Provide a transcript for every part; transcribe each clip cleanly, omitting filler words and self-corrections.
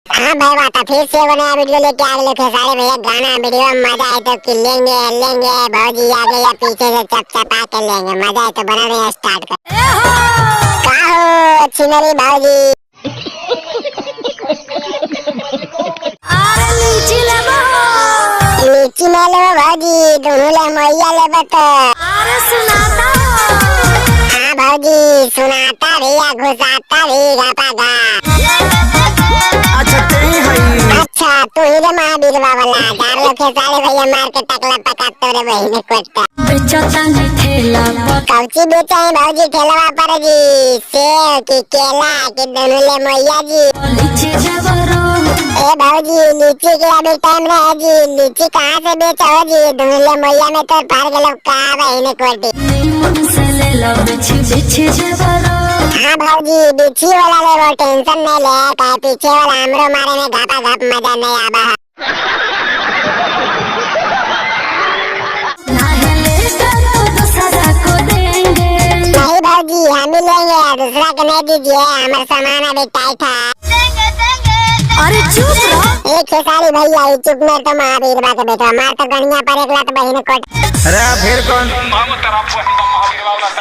हाँ भाई बात है, फिर से वो नया वीडियो लेके आ गए थे सारे भैया। गाना वीडियो में मजा आए तो लेंगे लेंगे भाजी आगे या पीछे से चपचपा के लेंगे। मजा आए तो बनाने स्टार्ट कर। का हो चिनरी भाजी? लीची ले लो भाजी, दोनों ले मैया ले बता। हाँ भाजी सुनाता भैया घुसाता भी गापा गा। अच्छा तू ही रे महावीर बाबा चार लोग के सारे भैया मार के टकला पकाते रे बहिने कोटा। कौची बेचा है भाजी ठेलवा पर जी? सेव की केला की दोनों ले मैया जी? ए भाजी लीची के अभी टाइम रहे जी, लीची कहाँ से बेचा हो जी? दोनों ले मैया में तो पार के लोग कहाँ बहिने कोटी। हाँ भाजी बिछी वाला ले वो टेंशन नहीं ले, कहे पीछे वाला हमरो मारे में घापा घाप मजा नहीं आबा। नहीं भाजी हम ही लेंगे, दूसरा के नहीं दीजिए, हमारा सामान अभी टाइट है। अरे चुप रहो। एक खेसारी भैया ही चुप में तो महावीर बा के बेटा मार तो गणिया पर एक लात बहिने कोट। अरे फिर कौन?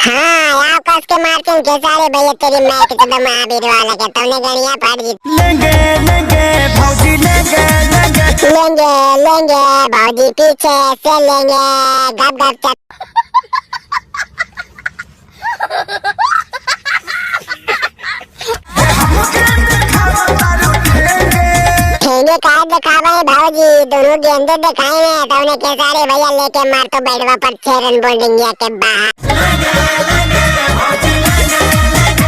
हाँ यार कस के मारते हैं खेसारी भैया तेरी मैच तो महावीर वाला के तुमने गणिया पाड़ दी। लेंगे लेंगे भौजी लेंगे लेंगे लेंगे लेंगे भौजी पीछे से लेंगे गप गप चप। ठेंगे कहा दिखावा है भाजी, दोनों गेंदे दिखाए हैं तो उन्हें खेसारी भैया लेके मार तो बैठवा पर 6 रन बोल इंडिया के बाहर।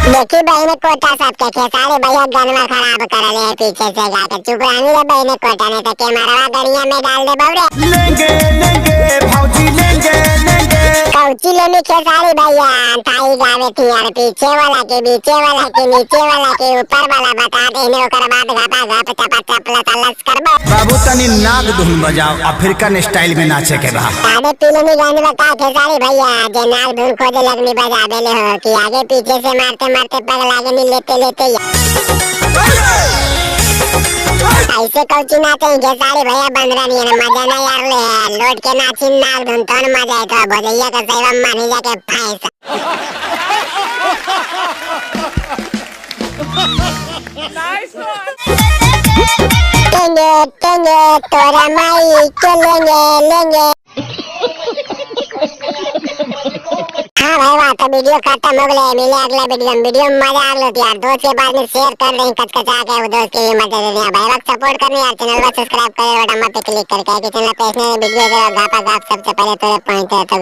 देखी बहने कोटा सबके खेसारी भैया गनवा खराब कर रहे हैं पीछे से जाकर। चुप रहने दे बहने कोटा नहीं तो के मारवा गड़िया में डाल दे बबड़े। लेंगे लेंगे भौजी लेंगे लेंगे कौची लेने खेसारी भैया थाई जावे थी यार, पीछे वाला के बीचे वाला के नीचे वाला के ऊपर वाला बता देने ओकर बाद घापा घाप चपा चपला तलस करबो। बाबू तनी नाग धुन बजाओ, अफ्रीकन स्टाइल में नाचे के बा। आगे पीले में गाने बता खेसारी भैया जे नाग धुन खोजे लगनी बजावे ले हो कि आगे पीछे से मारते मारते पग लागे नहीं लेते लेते ऐसे कौची नाचे खेसारी भैया बंदरा नहीं है मजा नहीं यार ले लोट के नाची नाग धुन तो मजा है तो भजैया का सेवा मानी जाके फाइस। लेंगे लेंगे तोरा माई के लेंगे लेंगे। हाँ भाई बात तो वीडियो खत्म हो गया, मिले अगला वीडियो में मजा आ गया यार। दोस्त के बाद में शेयर कर दें कचकचा के वो दोस्त की मदद दे दिया भाई। वक्त सपोर्ट करने यार चैनल को सब्सक्राइब करें बटन पे क्लिक करके कि चैनल पे इसने वीडियो जो घापा घाप सबसे पहले तो पॉइंट है तो